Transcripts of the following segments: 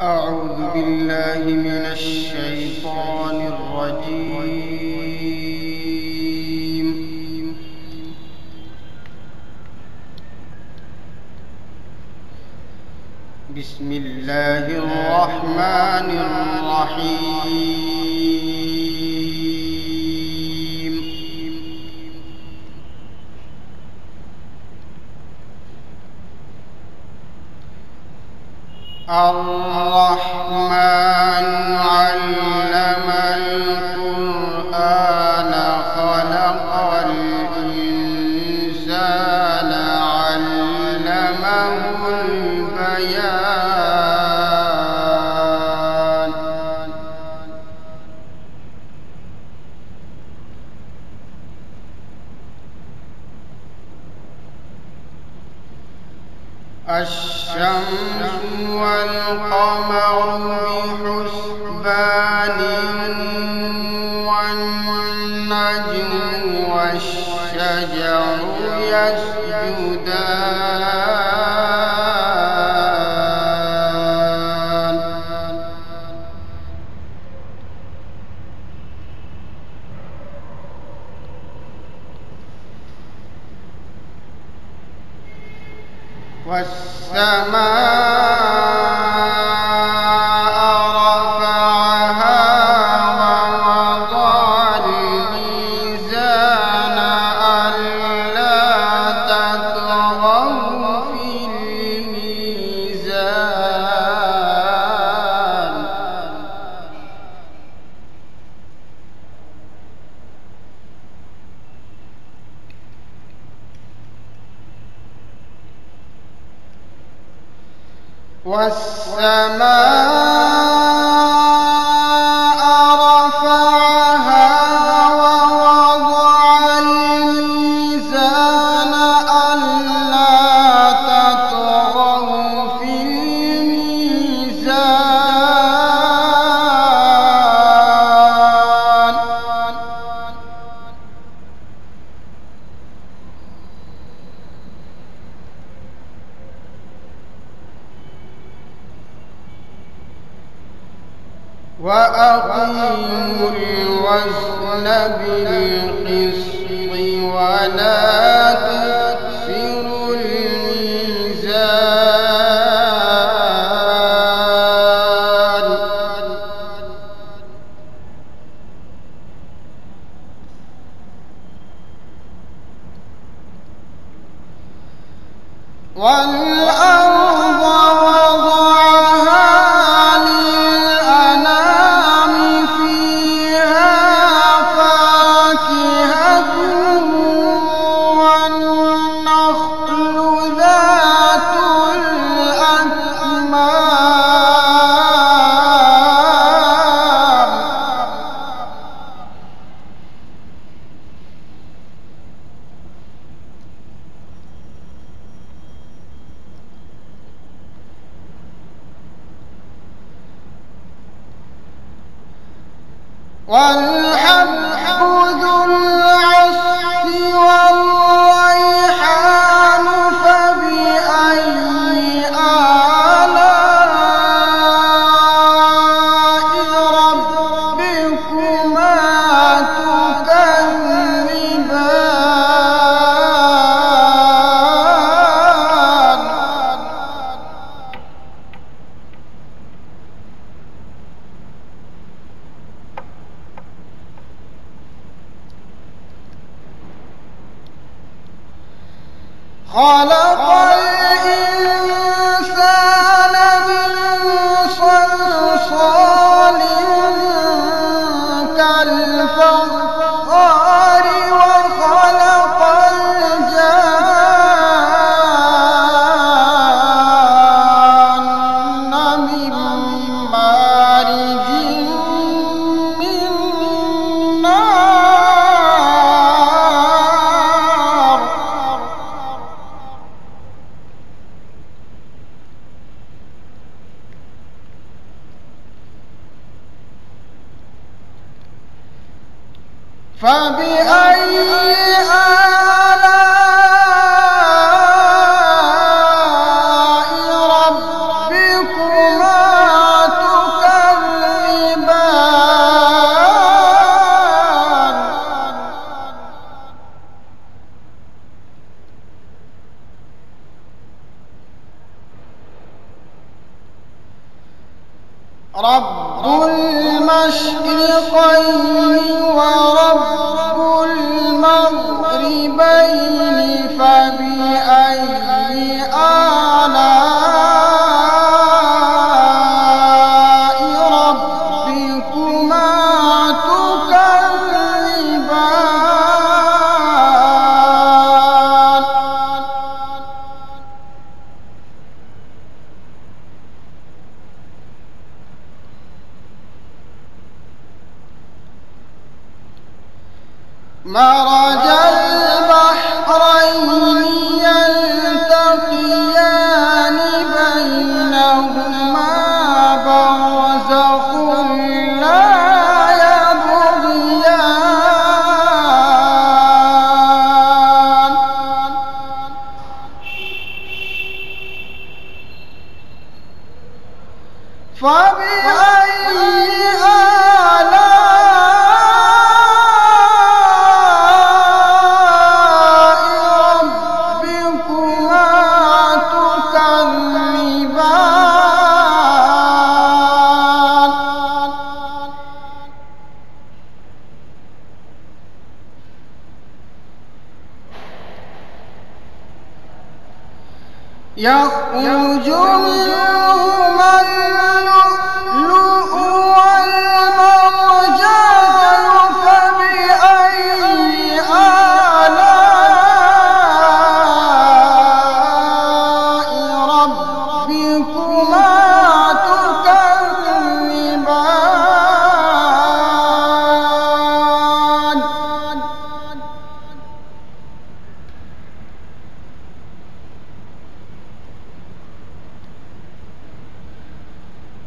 أعوذ بالله من الشيطان الرجيم. بسم الله الرحمن الرحيم. الرحمن علم القرآن خلق الإنسان علمه البيان. الشمس والقمر بحسبان والنجم والشجر يسجدان. والسماء رفعها ووضع الميزان ألا تطغوا في الميزان. والسماء رفعها ووضع الميزان ألا تطغوا في الميزان. وأقيموا الوزن بالقسط ولا تخسروا الميزان. والأرض وضعها للأنام فيها فاكهة والنخل ذات الأكمام. والحب ذو العصف والريحان فبأي آلاء ربكما تكذبان. خلق الإنسان من صلصال كالفخار وخلق الجان من مارج من نار. فبأي آلاء ربكما رب المشرقين ورب المغربين فبأي آلاء ربكما تكذبان مرج البحرين يلتقيان بينهما برزخ لا يبغيان فبأي يخرج منهما اللؤلؤ والمرجان فبأي آلاء ربكما تكذبان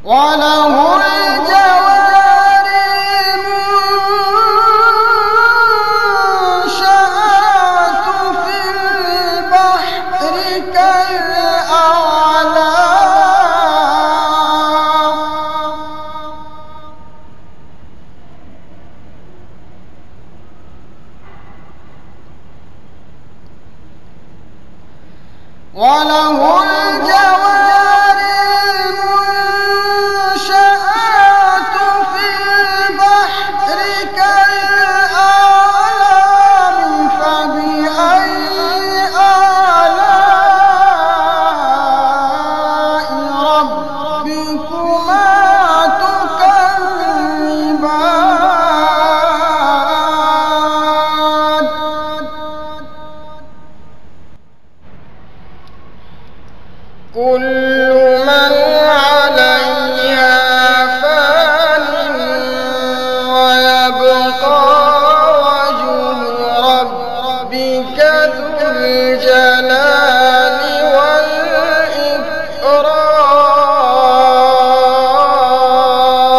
وله الجوار المنشآت في البحر كالأعلام وله الجوار المنشآت في البحر كالأعلام فبأي آلاء ربكما تكذبان كل من عليها فان ويبقى وجه ربك ذو الجلال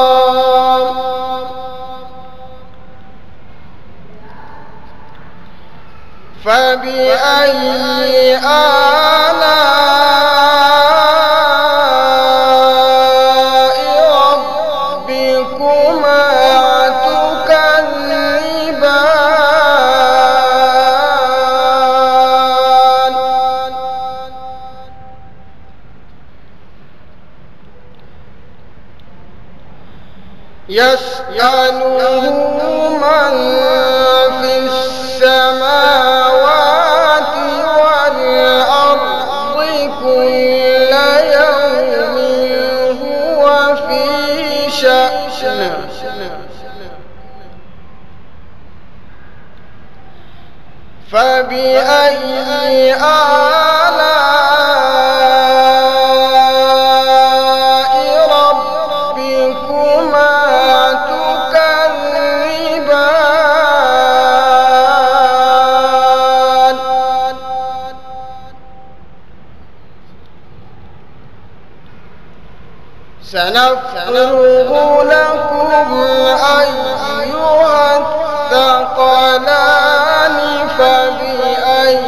والإكرام فبأي آلاء ربكما تكذبان يسأله من في السماوات والأرض كل يوم هو في شأن فبأي آلاء ربكما تكذبان سنفرغ لكم أيها الثقلان فبأي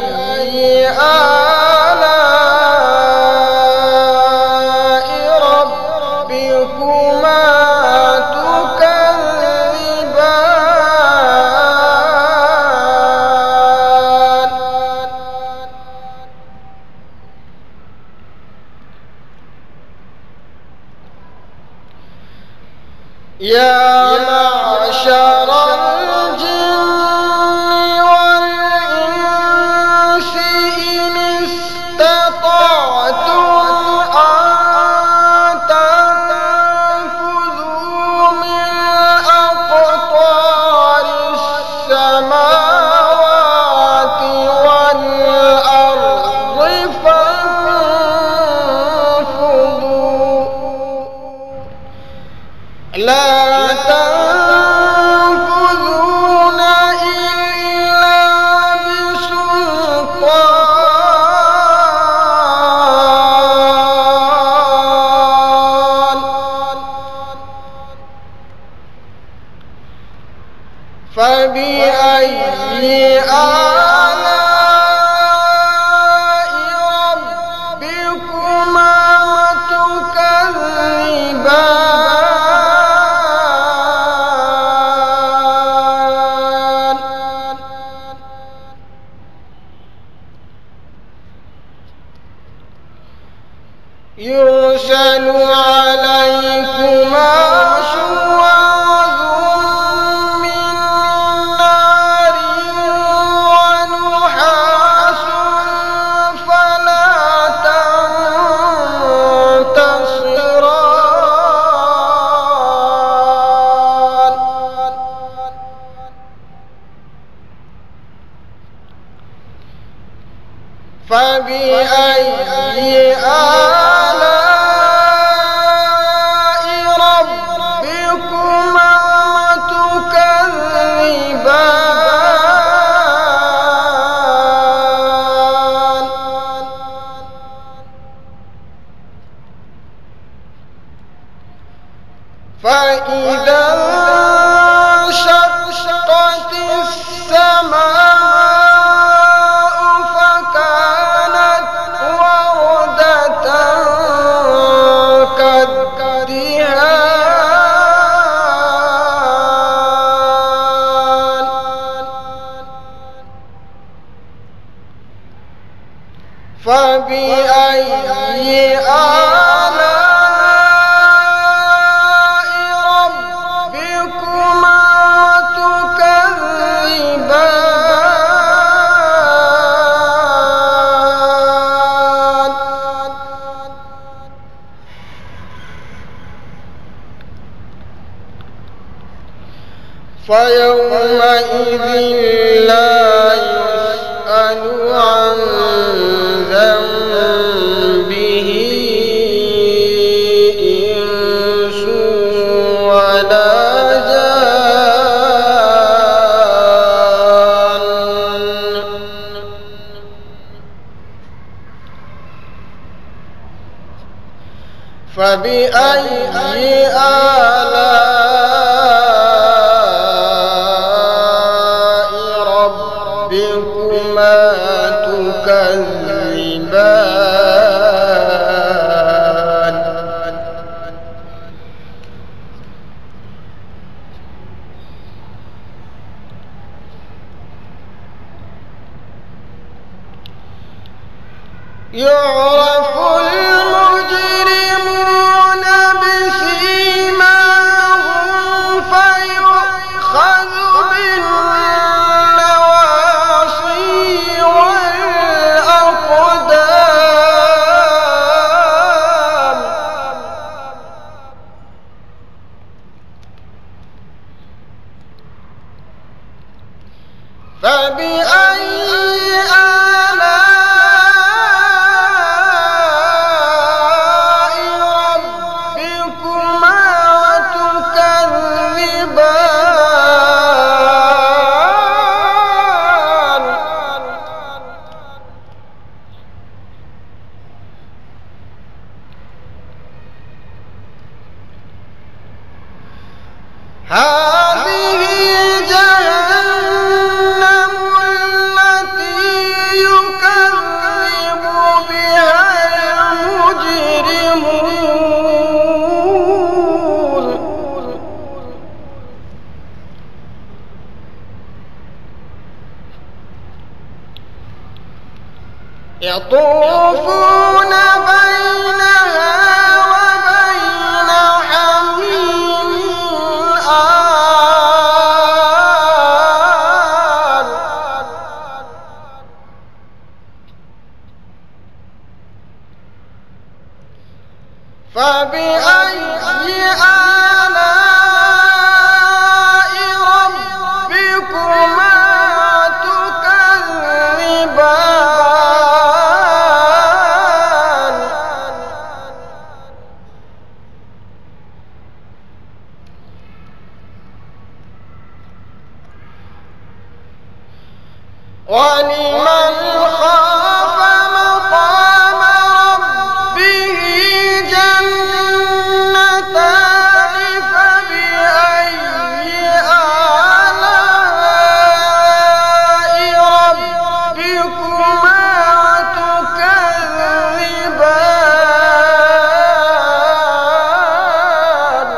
آلاء ربكما تكذبان يا معشر الجن والإنس إن استطعتم أن تنفذوا من أقطار السماوات والأرض فانفذوا لا تنفذون إلا بسلطان فبأي آلاء ربكما تكذبان يرسل عليكما شواظ من نار ونحاس فلا تنتصران فبأي آلاء ربكما تكذبان فإذا انشقت السماء فكانت وردة كالدهان فبأي آلاء ربكما تكذبان فيومئذ لا يسأل عن ذنبه إنس ولا جان فبأي آلاء ربكما تكذبان يعرف المجرمون بسيماهم فيؤخذ بالنواصي والأقدام فبأي آلاء ربكما تكذبان هذه جهنم التي يكذب بها المجرمون يطوفون بينها وبين حميم ولمن خاف مقام ربه جنتان فبأي آلاء ربكما تكذبان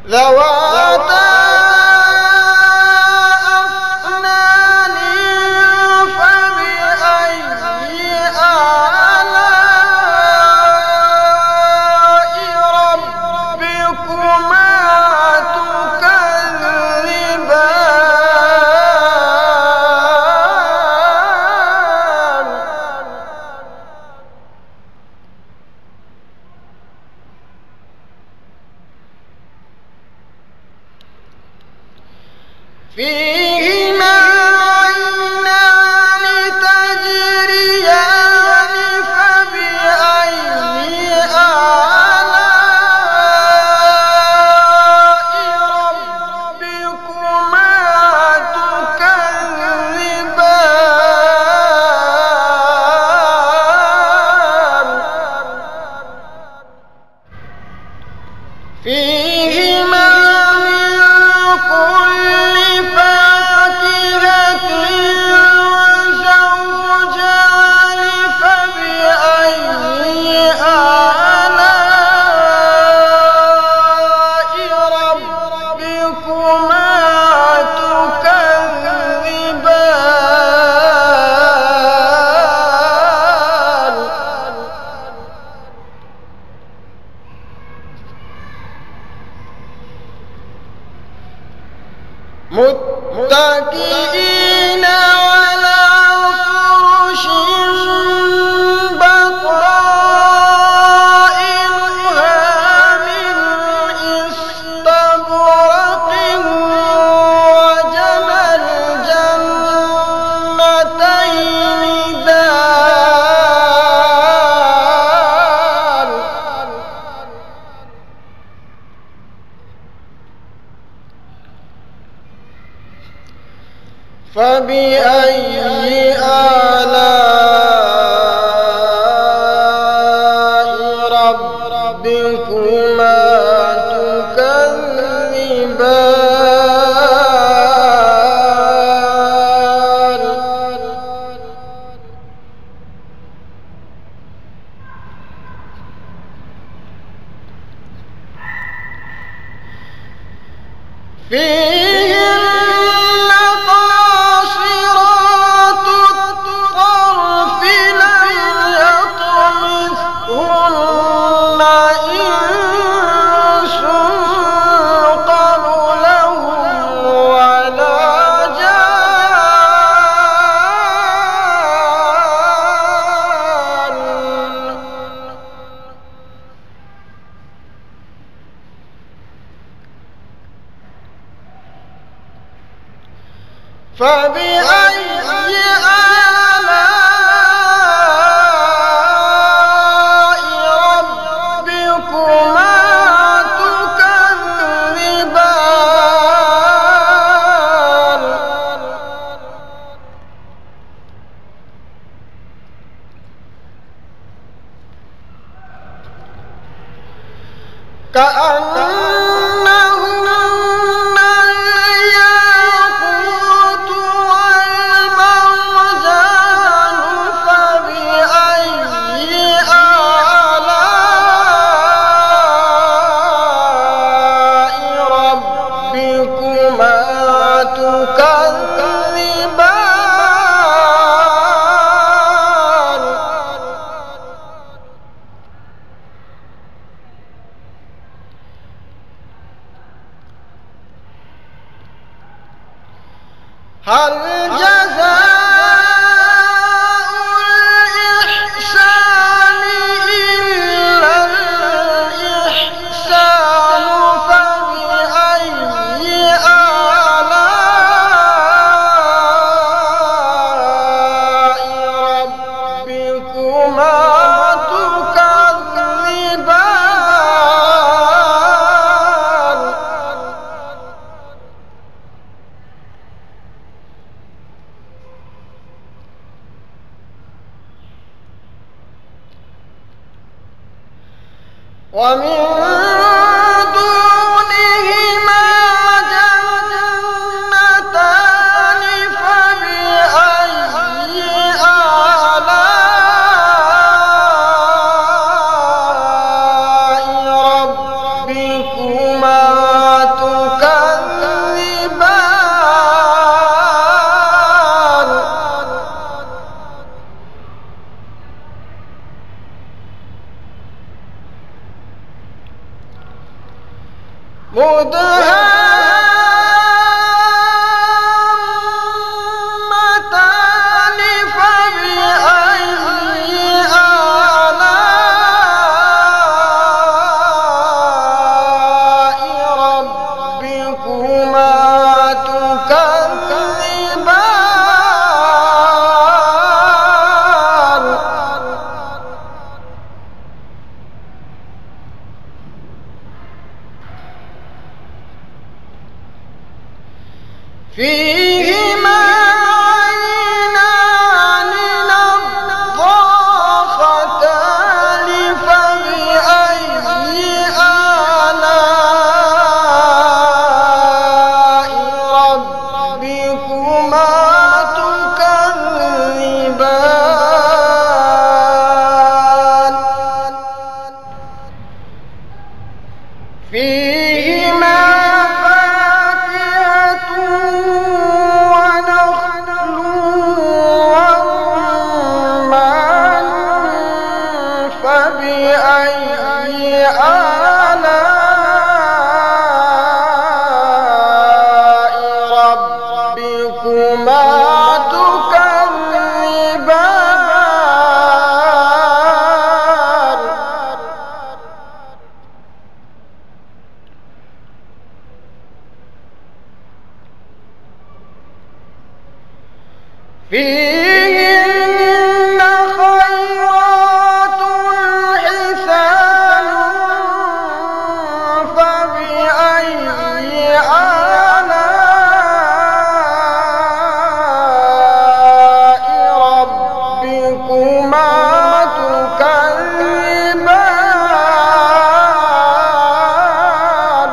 ذواتا أفنان فبأي آلاء ربكما تكذبان فيهما عينان تجريان فبأي آلاء ربكما تكذبان فيهما من كل فاكهة زوجان فبأي آلاء ربكما تكذبان متكئين على فرش بطائنها من استبرق وجنى الجنتين دان فبأي آلاء ربكما تكذبان فيهن قاصرات الطرف لم يطمثهن إنس قبلهم ولا جان فبأي آلاء ربكما تكذبان كأنهن الياقوت والمرجان هل جزاء الإحسان إلا الإحسان فبأي آلاء ربكما تكذبان ومن دونهما جنتان فبأي آلاء ربكما تكذبان مدهامتان فبأي آلاء ربكما تكذبان فيهما عينان نضاختان فبأي آلاء ربكما تكذبان فيهما فاكهة ونخل ورمان فبأي آلاء ربكما تكذبان فيهن خيرات حسان فبأي آلاء ربكما تكذبان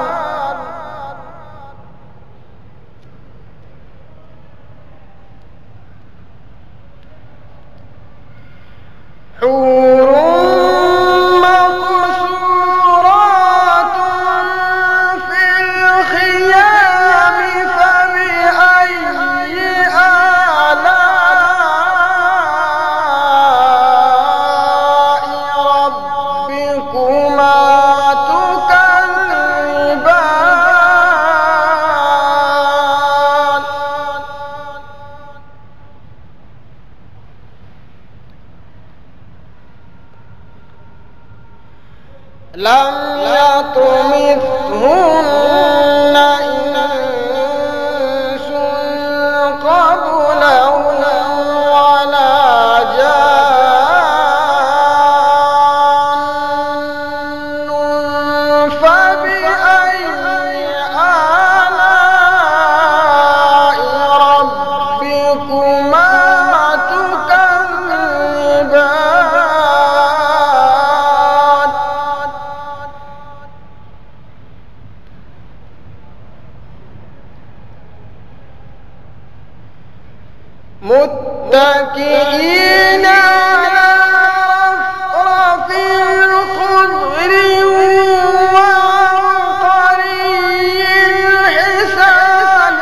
حور مقصورات في الخيام فبأي آلاء ربكما تكذبان لم يطمثهن إنس قبلهم ولا جان فبأي آلاء ربكما تكذبان متكئين على رفرف خضر وعبقري حسان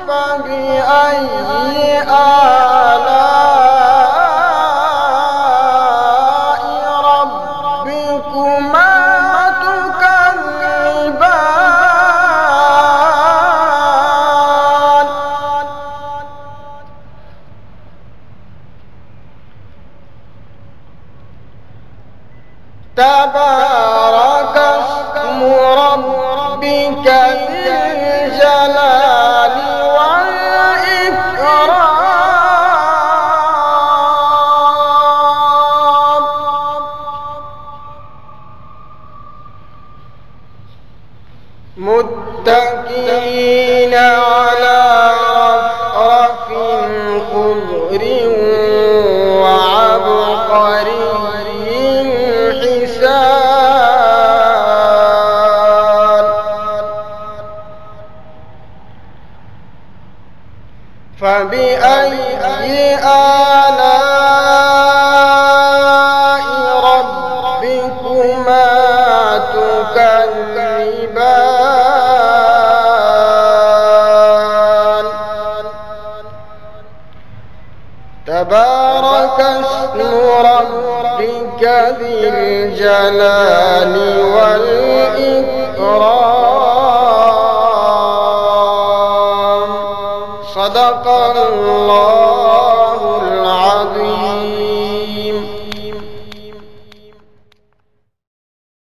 فبأي آلاء ربكما تكذبان ذي الجلال والإكرام متكئين على رفرف خضر وعبقري حسان فبأي آلاء ربكما تكذبان تبارك اسم ربك ذي الجلال